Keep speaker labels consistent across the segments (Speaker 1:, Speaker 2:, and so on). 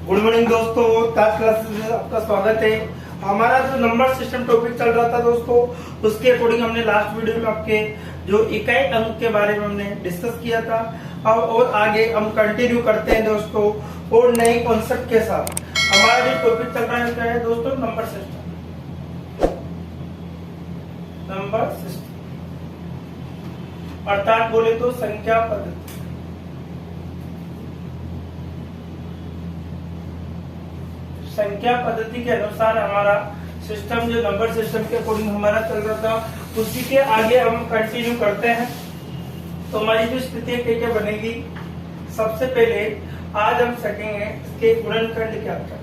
Speaker 1: Good morning दोस्तों, ताज classes में आपका स्वागत है। हमारा जो नंबर सिस्टम टॉपिक चल रहा था दोस्तों, उसके अकॉर्डिंग हमने लास्ट वीडियो में आपके जो इकाई अंक के बारे में हमने डिस्कस किया था। अब और आगे हम कंटिन्यू करते हैं दोस्तों और नए कॉन्सेप्ट के साथ। हमारा जो टॉपिक चल रहा है क्या है दोस्तों? Number system. नंबर सिस्टम अर्थात बोले तो संख्या पद्धति। संख्या पद्धति के अनुसार हमारा सिस्टम जो नंबर सिस्टम के अकॉर्डिंग हमारा चल रहा था, उसी के आगे हम कंटिन्यू करते हैं। तो हमारी जो स्थिति क्या क्या बनेगी, सबसे पहले आज हम सीखेंगे इसके गुणनखंड क्या करना।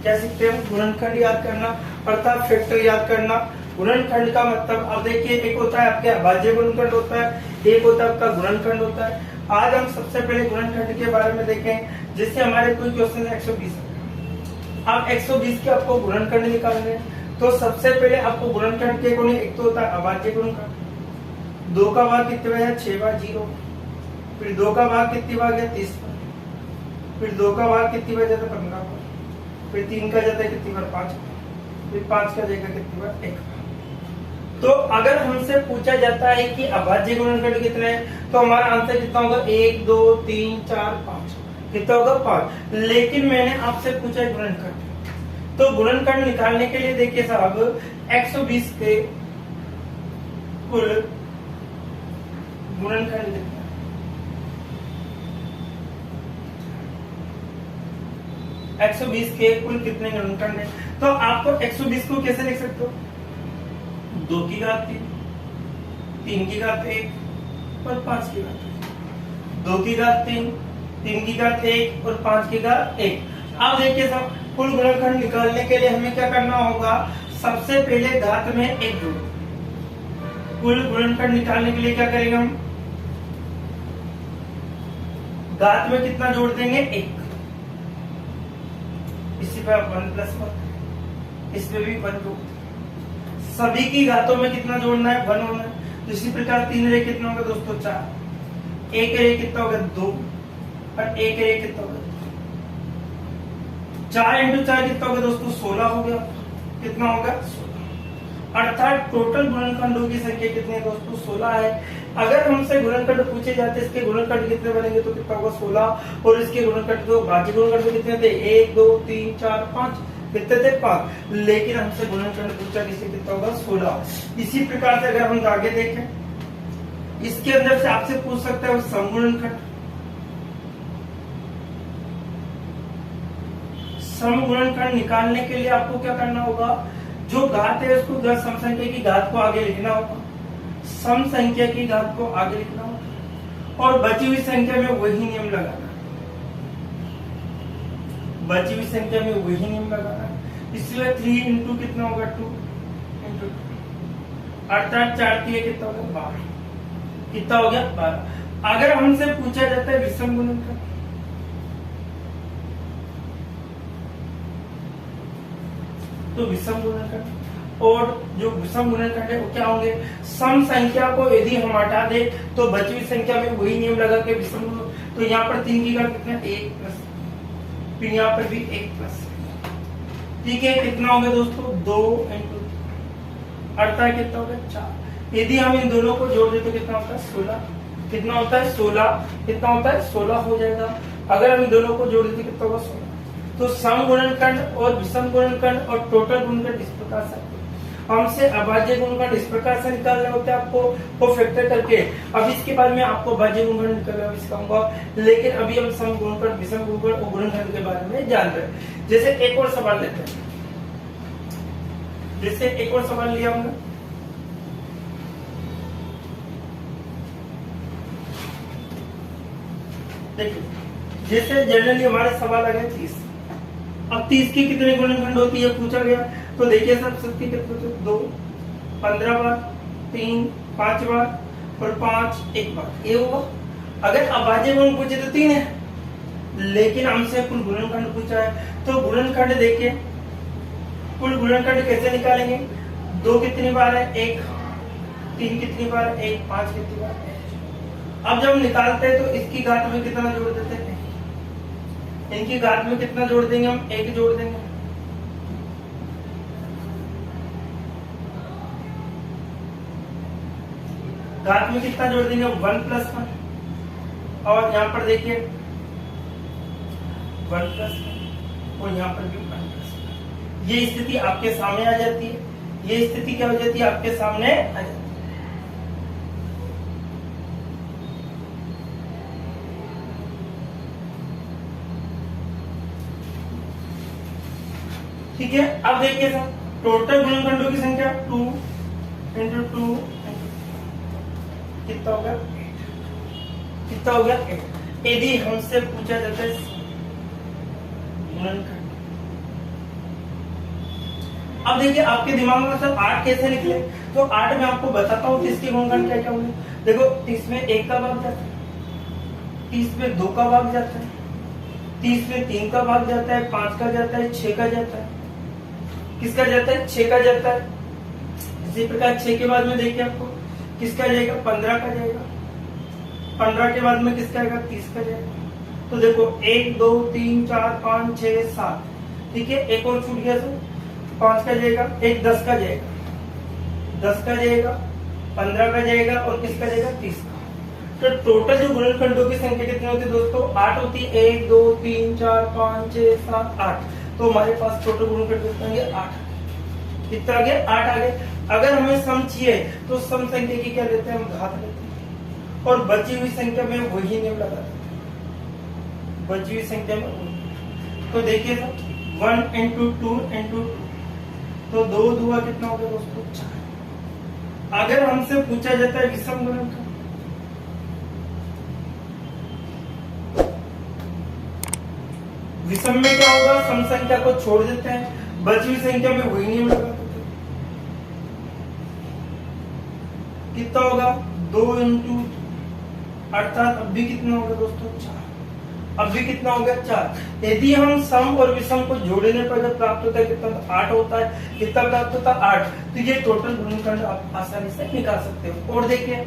Speaker 1: क्या सीखते हैं? गुणनखंड याद करना अर्थात फैक्टर याद करना। गुणनखंड का मतलब अब देखिए, एक होता है आपके अभाज्य गुणनखंड होता है, एक होता है आपका गुणनखंड होता है। आज हम सबसे पहले गुणनखंड के बारे में देखें, जिससे हमारे कोई क्वेश्चन 120 है। अब 120 के आपको गुणनखंड निकालने हैं, तो सबसे पहले आपको गुणनखंड के अकॉर्डिंग एक तो होता है अभाज्य गुणनखंड। 2 का भाग कितने बार है? 6 बार 0। फिर 2 का भाग कितनी बार है? 30 बार। फिर 2 का भाग कितनी बार जाता है? 15 बार। फिर 3 का जाता है कितनी बार? 5 बार। फिर 5 का जाएगा कितनी बार? 1 बार। तो अगर हमसे पूछा जाता है कि अभाज्य गुणनखंड कितने हैं, तो हमारा आंसर कितना होगा? 1 2 3 4 5। कितना होगा? 5। लेकिन मैंने आपसे पूछा है गुणनखंड, तो गुणनखंड निकालने के लिए देखिए साहब, 120 के कुल गुणनखंड कितना है? 120 के कुल कितने गुणनखंड है? तो आपको 120 को कैसे लिख सकते हो? 2 की घात 3, 3 की घात 1 और 5 की घात 1। 2 की घात 3, 3 की घात 1 और 5 की घात 1। अब देखिए साहब, कुल गुणनखंड निकालने के लिए हमें क्या करना होगा? सबसे पहले घात में 1 जोड़। कुल गुणनखंड निकालने के लिए क्या करेंगे हम? घात में कितना जोड़ देंगे? 1। इसी पर 1 प्लस 1, इसमें भी 1 जोड़। सभी की घातों में कितना जोड़ना है? 1 होना है। तो इसी प्रकार 3 रे कितना होगा दोस्तों? 4। 1 रे कितना होगा? 2 और 1 रे कितना होगा? 4 इंटू 4 कितना होगा दोस्तों? 16 हो गया। कितना होगा? 16। अर्थात टोटल गुणनखंडों की संख्या कितनी है दोस्तों? 16 है। अगर हमसे गुणनखंड पूछे जाते इसके गुणनखंड कितने बनेंगे, तो कितना होगा? 16। और इसके गुणनखंड तो भाज्य गुणनखंड कितने थे? 1 2 3 4 5। कितने थे? 5। लेकिन हमसे गुणनखंड पूछा किससे, कितना होगा? 16। इसी प्रकार से अगर हम आगे देखें, इसके अंदर से आपसे पूछ सकता है समगुणनखंड। समगुणनखंड निकालने के लिए आपको क्या करना होगा? जो घात है उसको सम संख्या की घात को आगे लिखना होगा, सम संख्या की घात को आगे लिखना होगा, और बची हुई संख्या में वही नियम लगाना। बची हुई संख्या में वही नियम लगाना है। इसलिए 3 इंटू कितना होगा? 2 इंटू 2, अर्थात 4 की कितना होगा? 12। कितना हो गया? 12। अगर हमसे पूछा जाता है विषम गुणनखंड, तो विषम गुणनखंड, और जो विषम गुणनखंड है वो क्या होंगे? सम संख्या को यदि हम हटा दे तो बची हुई संख्या में वही नियम लगा के विषम। तो यहाँ पर 3 की घात कितना? 1 प्लस, फिर यहाँ पर भी 1 प्लस। ठीक है, कितना होगा दोस्तों? 2 इंटू, अर्थात कितना होगा? 4। यदि हम इन दोनों को जोड़ दे तो कितना होता है? 16। कितना होता है? 16। कितना होता है? 16 हो जाएगा। अगर हम इन दोनों को जोड़ देते कितना होगा? 16। तो सम गुणनखंड और विषम गुणनखंड और टोटल गुणनखंड इस प्रकार से हमसे अभाज्य गुणनखंड इस प्रकार से निकालने होते हैं आपको, वो फैक्टर करके। अब इसके बाद में आपको अभाज्य गुणनखंड निकालना सिखाऊंगा, लेकिन अभी हम सम गुणनखंड, विषम गुणनखंड और गुणनखंड के बारे में जान रहे हैं। जैसे एक और सवाल लेते हैं, जैसे एक और सवाल लिया हमने, देखिए जैसे जनरली हमारे सवाल आ गए 30। अब 30 की कितने गुणनखंड होती है पूछा गया, तो देखिए सब सबके कितने? 2 15 बार, 3 5 बार और 5 1 बार, ये होगा। अगर अभाज्य गुण पूछे तो 3 है, लेकिन हमसे कुल गुणनखंड पूछा है, तो गुणनखंड देखिए, कुल गुणनखंड कैसे निकालेंगे? 2 कितनी बार है? 1, 3 कितनी बार, 1, 5 कितनी बार। अब जब निकालते हैं तो इसकी घात में कितना जोड़ देते हैं, इनकी घात में कितना जोड़ देंगे हम, 1 जोड़ देंगे। घात में कितना जोड़ देंगे, 1 + 1। और यहाँ पर देखिए 1 + 1 और यहाँ पर भी 1 + 1। ये स्थिति आपके सामने आ जाती है, ये स्थिति क्या हो जाती है, आपके सामने आ जाती है। ठीक है, अब देखिए सर, टोटल गुणनखंडों की संख्या 2 × 2 कितना होगा, कितना हो गया 8। यदि हमसे पूछा जाता है गुणनखंड, अब देखिए आपके दिमाग में सर 8 कैसे निकले, तो 8 में आपको बताता हूँ 30 के गुणनखंड क्या क्या होंगे। देखो 30 में 1 का भाग जाता है, 30 में 2 का भाग जाता है, 30 में 3 का भाग जाता है, 5 का जाता है, 6 का जाता है। किसका जाता है, 6 का जाता है। इसी प्रकार 6 के बाद में देखिए आपको किसका जाएगा, 15 का जाएगा। 15 के बाद में किसका आएगा, 30 का जाएगा। तो देखो 1 2 3 4 5 6 7, ठीक है, एक और छूट गया सर, 5 का जाएगा, एक 10 का जाएगा, 10 का जाएगा, 15 का जाएगा और किसका जाएगा, 30 का। तो टोटल जो गुणनखंडों की संख्या कितनी होती है दोस्तों, 8 होती है। 1 2 3 4 5 6 7 8। तो हमारे पास टोटल गुणनखंड कितने होंगे, 8। कितना आ गया, 8 आ गए। अगर हमें सम चाहिए तो सम संख्या की क्या लेते हैं, हम घात लेते हैं और बची हुई संख्या में वही नियम लगाते हैं, बची हुई संख्या में। तो देखिए सर 1 × 2 × 2, तो 2 दूआ कितना हो गया दोस्तों, 4। अगर हमसे पूछा जाता है विषम गुणनखंड, विषम में क्या होगा, सम संख्या को छोड़ देते हैं, बची हुई संख्या में वही नियम लगा देते हैं। कितना होगा, 2 × अर्थात अब भी कितना होगा दोस्तों, 4। अब भी कितना होगा, 4। यदि हम सम और विषम को जोड़ने पर जब प्राप्त होता है कितना, 8 होता है। कितना प्राप्त होता है, 8। तो ये टोटल गुणनखंड आप आसानी से निकाल सकते हो। और देखिए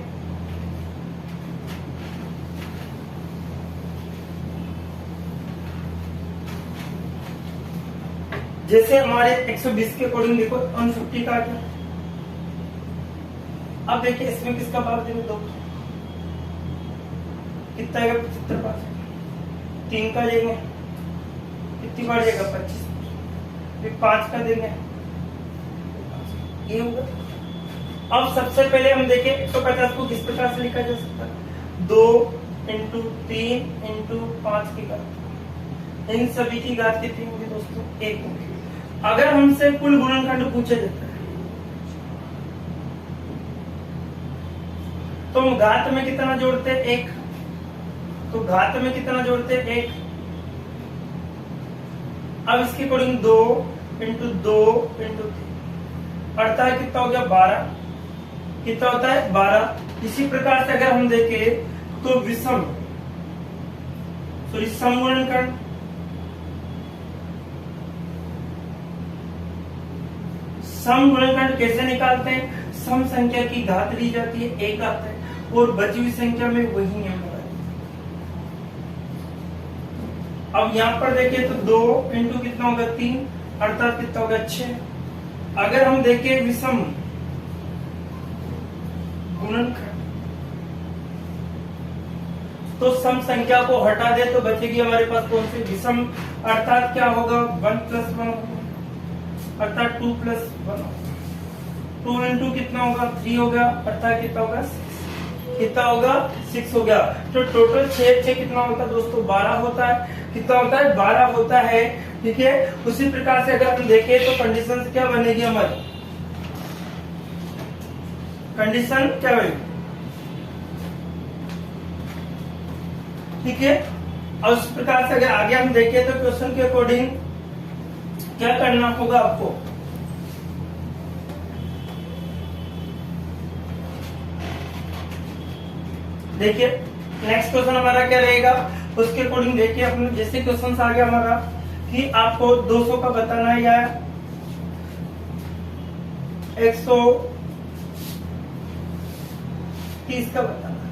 Speaker 1: जैसे हमारे 120 के अकॉर्डिंग देखो 150 का क्या, अब देखिए इसमें किसका भाग देंगे, 2। कितना आएगा, 75 बार। 3 का देंगे, कितनी बार जाएगा, 25। फिर 5 का देंगे, ये होगा। अब सबसे पहले हम देखें 150 को किस प्रकार से लिखा जा सकता है, 2 × 3 × 5 की घात। इन सभी की घात कितनी होगी दोस्तों, 1 होगी। अगर हमसे कुल गुणनखंड पूछा जाता है तो हम घात में कितना जोड़ते हैं, 1। तो घात में कितना जोड़ते हैं, 1। अब इसके अकॉर्डिंग 2 × 2 × 3 अर्थात कितना हो गया, 12। कितना होता है, 12। इसी प्रकार से अगर हम देखें तो विषम, सॉरी सम गुणनखंड, सम गुणनखंड कैसे निकालते हैं, सम संख्या की घात ली जाती है, 1 आता है और बची हुई संख्या में वही नियम लगाते हैं। अब यहाँ पर देखिए तो 2 × कितना होगा, 3 अर्थात कितना होगा, 6। अगर हम देखें विषम गुणनखंड तो सम संख्या को हटा दे तो बचेगी हमारे पास कौन सी, विषम, अर्थात क्या होगा, 1 + 1 अर्थात 2 + 1। 2 × कितना होगा, 3 होगा अर्थात कितना होगा, 6। कितना होगा, 6 हो गया। तो टोटल 6 कितना होता है दोस्तों, 12 होता है। कितना होता है, 12 होता है। ठीक है, उसी प्रकार से अगर हम देखें तो कंडीशन क्या बनेगी हमारी, कंडीशन क्या बनेगी, ठीक है। और उस प्रकार से अगर आगे हम देखें तो क्वेश्चन के अकॉर्डिंग क्या करना होगा आपको, देखिए नेक्स्ट क्वेश्चन हमारा क्या रहेगा, उसके अकॉर्डिंग देखिए अपने जैसे क्वेश्चन आ गया हमारा कि आपको 200 का बताना है या 100 130 का बताना है।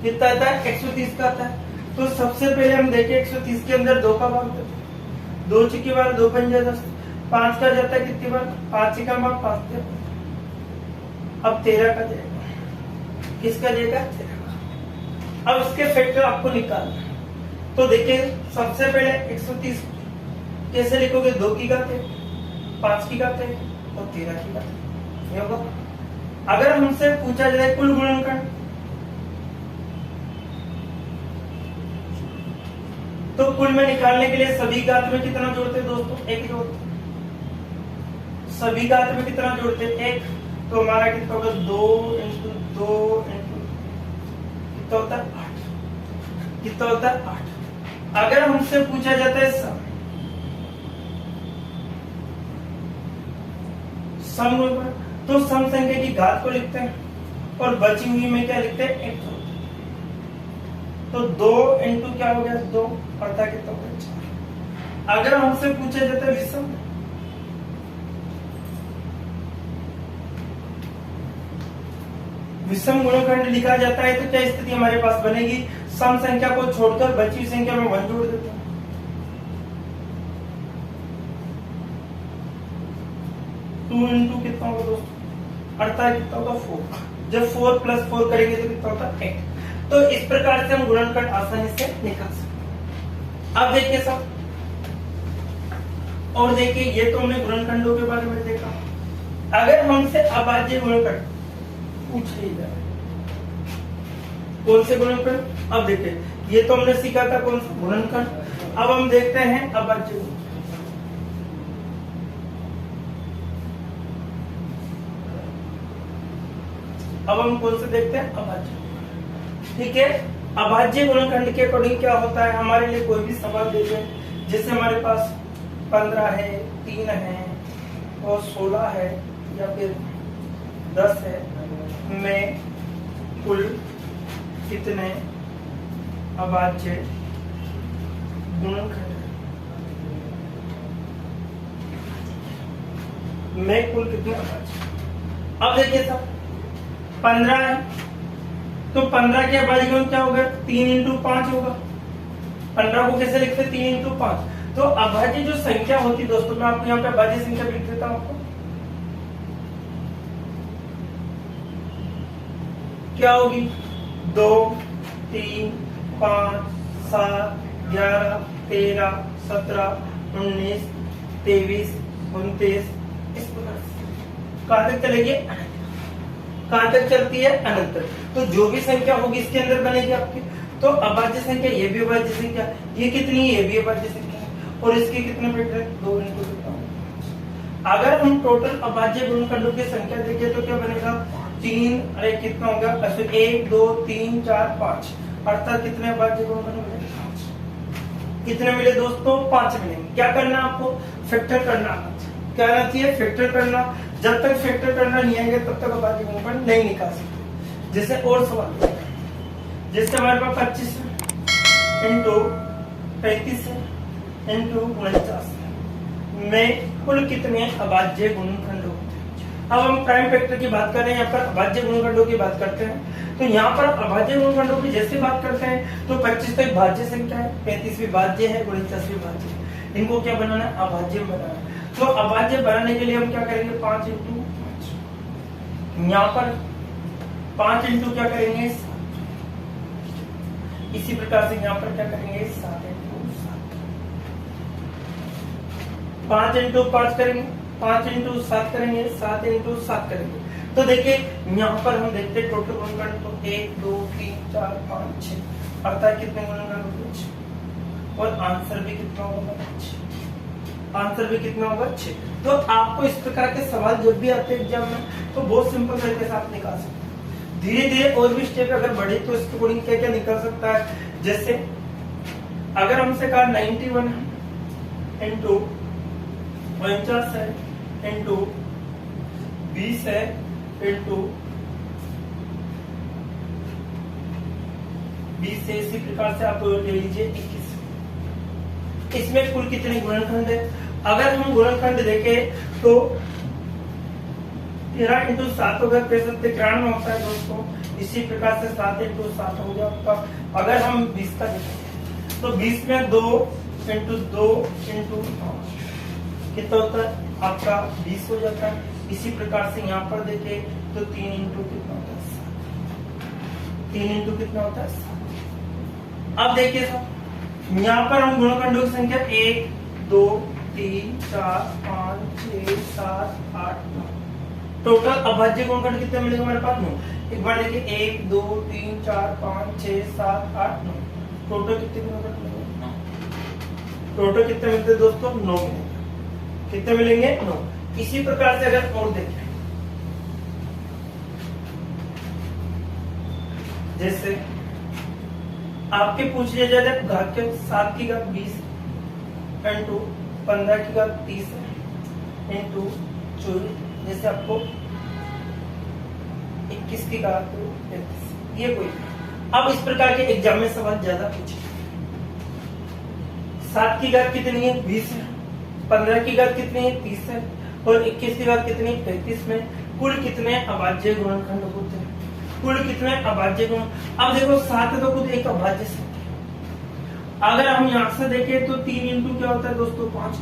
Speaker 1: कितना आता है? 130 का आता है। तो सबसे पहले हम देखें 130 के अंदर 2 का भाग देते, 2 चुकी बार 2 पंजा 10, 5 का जाता है कितनी बार? 5 का भाग 5 थे। अब 13 का देगा, किसका देगा? 13 का। अब इसके फैक्टर आपको निकालना है। तो देखिए सबसे पहले 130 कैसे लिखोगे? 2 की घात 1, 5 की घात 1 और 13 की घात 1। ये होगा। अगर हमसे पूछा जाए कुल गुणनखंड, तो कुल में निकालने के लिए सभी घात में कितना जोड़ते हैं दोस्तों? 1 जोड़ते। सभी घात में कितना जोड़ते हैं? 1। तो हमारा कितना होगा? 2 इंटू 2 इंटू कितना होता है? 8। कितना होता है? 8। अगर हमसे पूछा जाता है सम गुणनखंड, तो सम संख्या की घात को लिखते हैं और बची हुई में क्या लिखते हैं? 1 जोड़ते हैं। तो 2 इंटू क्या हो गया? 2 अर्थात कितना हो गया? 4। अगर हमसे पूछा जाता है विषम, विषम गुणनखंड लिखा जाता है तो क्या स्थिति हमारे पास बनेगी? सम संख्या को छोड़कर बची हुई संख्या में 1 जोड़ देते हैं। 2 इंटू कितना होगा दोस्तों? अर्थात कितना होगा? 4। जब 4 प्लस 4 करेंगे तो कितना होता है? 8। तो इस प्रकार से हम गुणनखंड आसानी से निकाल सकते। अब देखिए सब, और देखिए ये तो हमने गुणनखंडों के बारे में देखा। अगर हमसे अभाज्य गुणनखंड पूछ ही जाए, कौन से गुणनखंड? अब देखिए ये तो हमने सीखा था कौन सा? गुणनखंड। अब हम देखते हैं अभाज्य गुणनखंड। अब हम कौन से देखते हैं? अभाज्य। ठीक है, अभाज्य गुणनखंड के अकॉर्डिंग क्या होता है? हमारे लिए कोई भी सवाल दे दे, जैसे हमारे पास 15 है, 3 है और 16 है या फिर 10 है, में कुल कितने अभाज्य गुणनखंड है? में कुल कितने अभाज्य? अब देखिए सब 15 है तो 15 के अभाज्य गुण क्या होगा? 3 इंटू 5 होगा। 15 को कैसे लिखते हैं? 3 इंटू 5। तो अभाज्य जो संख्या होती है दोस्तों, मैं आपको यहाँ पे अभाज्य संख्या लिख देता हूँ। आपको क्या होगी? 2, 3, 5, 7, 11, 13, 17, 19, 23, 29, इस प्रकार से कहां तक चलेगी? कहां तक चलती है? अनंत तक। तो जो भी संख्या होगी इसके अंदर बनेगी आपकी। तो अभाज्य संख्या, ये भी अभाज्य संख्या, ये कितनी है? ये भी अभाज्य संख्या है। और इसके कितने फैक्टर? 2 इंटू 2। अगर हम टोटल अभाज्य गुणनखंडों की संख्या देखें तो क्या बनेगा? 3, अरे कितना होगा? 1, 2, 3, 4, 5। अर्थात कितने अभाज्य गुणनखंड मिले? 5। कितने मिले दोस्तों? 5 मिलेंगे। क्या करना आपको? फैक्टर करना। क्या आना चाहिए? फैक्टर करना। जब तक फैक्टर करना नहीं आएगा तब तक अभाज्य गुणनखंड नहीं निकाल सकते। जैसे और सवाल, जैसे हमारे पास 25 है इंटू 35 है इंटू 49 में कुल कितने अभाज्य गुणनखंड होते हैं? अब हम प्राइम फैक्टर की बात कर रहे हैं, यहाँ पर अभाज्य गुणनखंडों की बात करते हैं। तो यहाँ पर अभाज्य गुणनखंडों की जैसे बात करते हैं तो 25 तो एक भाज्य संख्या है, 35 भी भाज्य है, 49 भी भाज्य है। इनको क्या बनाना है? अभाज्य बनाना है। तो अभाज्य बनाने के लिए हम क्या करेंगे? 5 इंटू 5। यहाँ पर 5 इंटू क्या करेंगे? 7। इसी प्रकार से यहाँ पर क्या करेंगे? 7 इंटू 7। 5 इंटू 5 करेंगे, 5 इंटू 7 करेंगे, 7 इंटू 7 करेंगे। तो देखिए यहाँ पर हम देखते हैं टोटल गुणनखंड तो 1, 2, 3, 4, 5, 6। अर्थात कितने गुणनखंड होंगे? 6। और आंसर भी कितना होगा? 6। आंसर भी कितना होगा? 6। तो आपको इस प्रकार के सवाल जब भी आते हैं एग्जाम में तो बहुत सिंपल तरीके से आप निकाल सकते हैं। धीरे धीरे और भी स्टेप अगर बढ़े तो इसके अकॉर्डिंग क्या क्या निकल सकता है। जैसे अगर हमसे कहा 91 इंटू 49 है इंटू 20 है इंटू 20 से इसी प्रकार से आप ले लीजिए 21। इसमें कुल कितने गुणनखंड है? अगर हम गुणनखंड देखें तो 13 इंटू 7 हो गया 93 होता है दोस्तों। इसी प्रकार से 7 इंटू 7 हो गया आपका। अगर हम 20 का देखें तो 20 में 2 इंटू 2 इंटू कितना होता है आपका 20 हो जाता है। इसी प्रकार से यहाँ पर देखें तो 3 इंटू कितना होता है 7। 3 इंटू कितना होता है 7। अब देखिए साहब यहाँ पर हम गुणनखंडों की संख्या 1 2 3 4 5 6 7 8 9 टोटल अभाज्य गुणनखंड कितने मिलेंगे हमारे पास 9। एक बार देखिए 1 2 3 4 5 6 7 8 9 टोटल कितने गुणनखंड मिलेंगे 9। टोटल कितने मिलते हैं दोस्तों 9 मिलेंगे। कितने मिलेंगे 9। इसी प्रकार से अगर और देखें जैसे आपके पूछ लिया जाए घात के 7 की घात 20 इंटू 15 की घात 30 इंटू 24 जैसे आपको 21 की घात 35 ये कोई। अब इस प्रकार के एग्जाम में सवाल ज्यादा पूछे। 7 की घात कितनी है 20 है, 15 की घात कितनी है 30 है और 21 की घात कितनी है 35 में कुल कितने अभाज्य गुणनखंड होते हैं। कुल कितने अभाज्य गुण। अब देखो 7 तो खुद एक अभाज्य संख्या। अगर हम यहां से देखें तो 3 इंटू क्या होता है दोस्तों 5।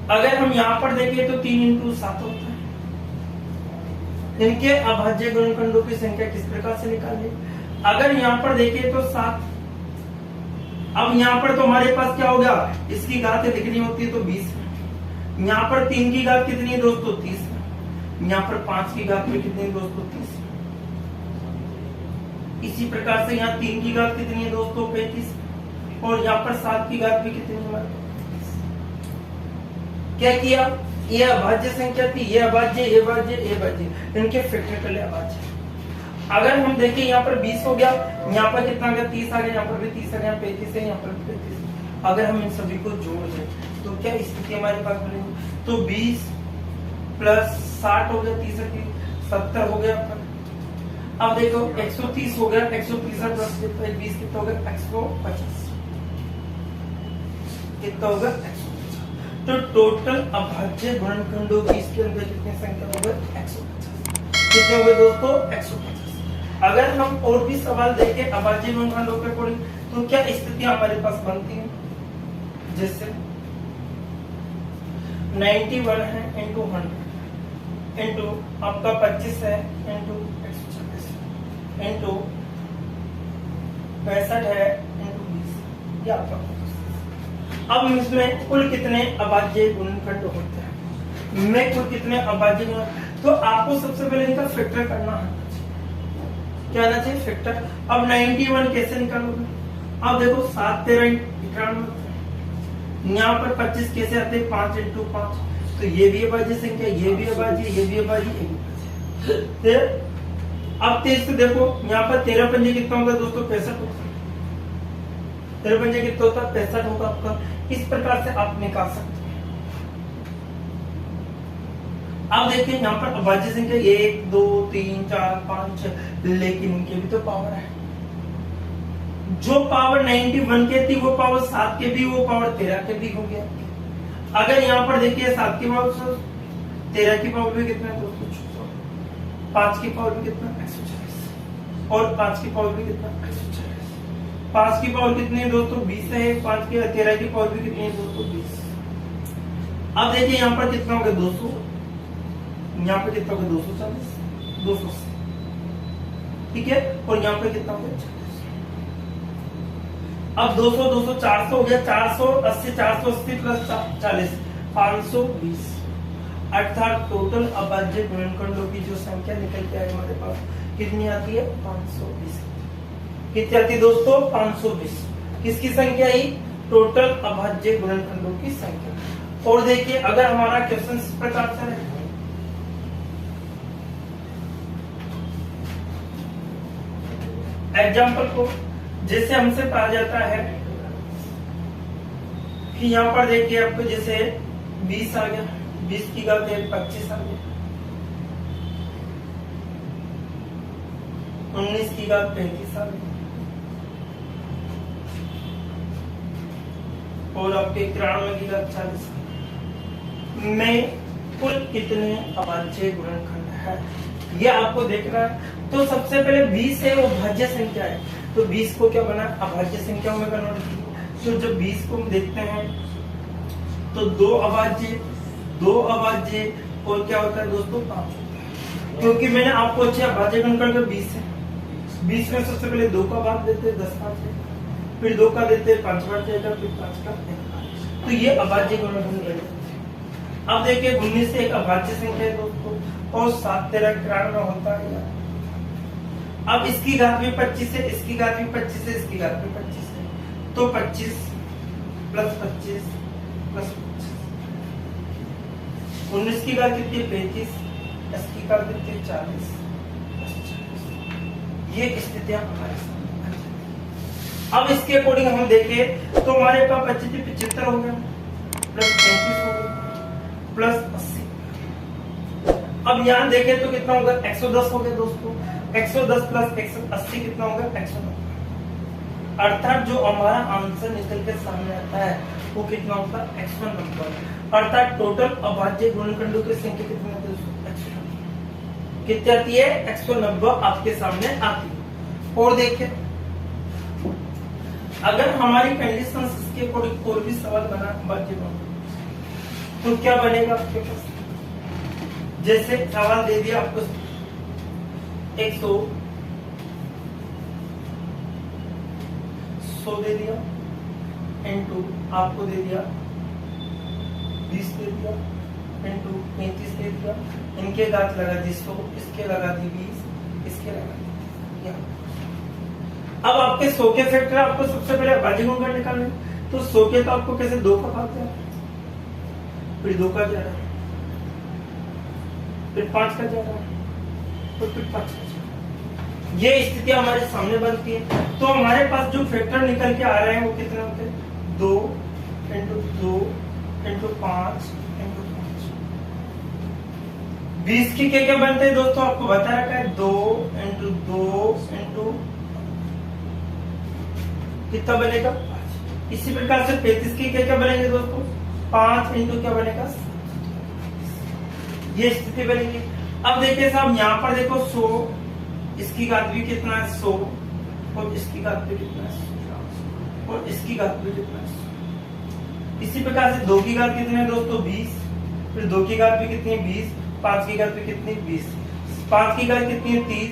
Speaker 1: अगर हम यहाँ पर देखें तो 3 इंटू 7 होता है। इनके अभाज्य गुणनखंडों की संख्या किस प्रकार से निकालें। अगर यहाँ पर देखें तो 7। अब यहाँ पर तो हमारे पास क्या हो गया इसकी घात लिखनी होती है तो 20 है। यहाँ पर 3 की घात कितनी है दोस्तों 30 है। यहाँ पर 5 की घात में कितनी है दोस्तों 30 है। इसी प्रकार से यहाँ 3 की घात कितनी है दोस्तों 35 और यहाँ पर 7 की घात भी कितनी है हमारे पास। क्या किया ये अभाज्य संख्या थी ये अभाज्य ये अभाज्य ये अभाज्य इनके फैक्टर कर ले अभाज्य। अगर हम देखें यहाँ पर 20 हो गया यहाँ पर कितना आ गया 30 आ गया यहाँ पर भी 30 आ गया 35 है यहाँ पर भी 35। अगर हम इन सभी को जोड़ दें तो क्या स्थिति हमारे पास बनेगी तो 20 प्लस 60 हो गया 30 70 हो गया। अब देखो 130 हो गया 130 प्लस 20 कितना हो गया 150 कितना होगा 150। तो टोटल अभाज्य गुणनखंडों की इसके अंदर कितनी संख्या हो गई 150। कितने हो गए दोस्तों 150। अगर हम और भी सवाल देखें अभाज्य गुणनखंडों के अकॉर्डिंग तो क्या स्थितियां हमारे पास बनती हैं। जैसे 91 है इंटू 100 इंटू आपका 25 है इंटू 140 इंटू 65 है इंटू 20 ये आपका। अब इसमें कुल कितने अभाज्य गुणनखंड होते हैं मैं कुल कितने अभाज्य गुणनखंड तो आपको सबसे पहले इनका फैक्टर करना है। क्या आना चाहिए फैक्टर। अब 91 कैसे निकालोगे। अब देखो 7 13 91 यहाँ पर 25 कैसे आते हैं 5 इंटू 5 तो ये भी अभाज्य संख्या ये भी अभाज्य ये भी अभाज्य ये भी अभाज्य। अब 23 से देखो यहाँ पर 13 पंजे कितना होगा दोस्तों 65 होगा। 13 पंजे कितना होता है 65 होगा आपका। इस प्रकार से आप निकाल सकते हैं। अब देखिए यहाँ पर अभाज्य संख्या 1 2 3 4 5 6 लेकिन इनके भी तो पावर है। जो पावर 91 के थी वो पावर 7 के भी वो पावर 13 के भी हो गया। अगर यहाँ पर देखिए 7 की पावर 13 की पावर भी कितना है दोस्तों 5 की पावर भी कितना 140 और 5 की पावर भी कितना 140। 5 की पावर कितनी है दोस्तों 20 है 5 की 13 की पावर भी कितनी है दोस्तों 20। अब देखिए यहाँ पर कितना हो गया 200 यहाँ पे कितना होगा 240 280 ठीक है और यहाँ पे कितना होगा 40। अब 200 200 400 हो गया 480 480 प्लस 40 520 अर्थात टोटल अभाज्य गुणनखंडों की जो संख्या निकल के आई हमारे पास कितनी आती है 520। कितनी आती है दोस्तों 520। किसकी संख्या आई टोटल अभाज्य गुणनखंडों की संख्या। और देखिए अगर हमारा क्वेश्चन इस प्रकार से है एग्जाम्पल को जैसे हमसे कहा जाता है कि यहाँ पर देखिए आपको जैसे 20 आ गया 20 की घात 25 आ गया 19 की घात 35 आ गया और आपके 93 की घात 40 में कुल कितने अभाज्य गुणनखंड है, ये आपको देखना है। तो सबसे पहले 20 है वो भाज्य संख्या है, तो 20 को क्या बना अभाज्य संख्याओं में कन्वर्ट किया। तो जब 20 को हम देखते हैं तो दो अभाज्य और क्या होता है दोस्तों 5 होता है, क्योंकि मैंने आपको अच्छे अभाज्य गुणनखंड का 20 है, 20 में सबसे पहले 2 का भाग देते हैं 10 बार, फिर 2 का देते हैं 5 बार जाएगा, फिर 5 का 1, तो ये अभाज्य गुणनखंड बन जाते हैं। अब देखिए 19 से एक अभाज्य संख्या है दोस्तों, और 7 13 93 होता है। अब इसकी घात भी 25 है, इसकी घात भी 25 है, इसकी घात भी 25 है, तो 25 प्लस 25 प्लस 25, 19 की घात कितनी है 35, इसकी घात कितनी है 40 प्लस 40। ये स्थितियां हमारे सामने आ जाती हैं। अब इसके अकॉर्डिंग हम देखें तो हमारे पास 25 75 हो गया, प्लस 35 हो गया, प्लस 80। अब यहाँ देखें तो कितना होगा 110 हो गया दोस्तों, 110 प्लस 180 कितना होगा 190। अर्थात जो हमारा आंसर निकल के सामने आता है वो कितना होता है 190। अर्थात टोटल अभाज्य गुणनखंडों की संख्या कितनी होती है 190। कितनी आती है 190 आपके सामने आती है। और देखिए अगर हमारी कंडीशन इसके अकॉर्डिंग और भी सवाल बना अभाज्य गुणनखंड तो क्या बनेगा आपके पास। जैसे सवाल दे दिया आपको 100 दे दिया, इनटू आपको दे दिया 20 दे दिया, इनटू 35 दे दिया, इनके घात लगा दी 100, इसके लगा दी 20, इसके लगा दी। अब आपके 100 के फैक्टर आपको सबसे पहले अभाज्य गुणनखंड निकालने, तो 100 के तो आपको कैसे 2 का भाग दिया, फिर 2 का जा रहा है, फिर 5 का जा रहा है, तो फिर 5 का जा रहा है। ये स्थिति हमारे सामने बनती है। तो हमारे पास जो फैक्टर निकल के आ रहे हैं वो कितने होते हैं 2 इंटू 2 इंटू 5 इंटू 5। 20 की क्या क्या बनते हैं दोस्तों आपको बता रखा है 2 इंटू 2 इंटू कितना बनेगा 5। इसी प्रकार से 35 की क्या क्या बनेंगे दोस्तों 5 इंटू क्या बनेगा, ये स्थिति बनेगी। अब देखिए साहब यहाँ पर देखो 100, इसकी घात भी कितना है 100, और इसकी घात भी कितना है, और इसकी घात भी कितना है। इसी प्रकार से 2 की घात कितनी है दोस्तों 20, फिर 2 की घात भी कितनी है 20, 5 की घात भी कितनी 20, 5 की घात कितनी है 30।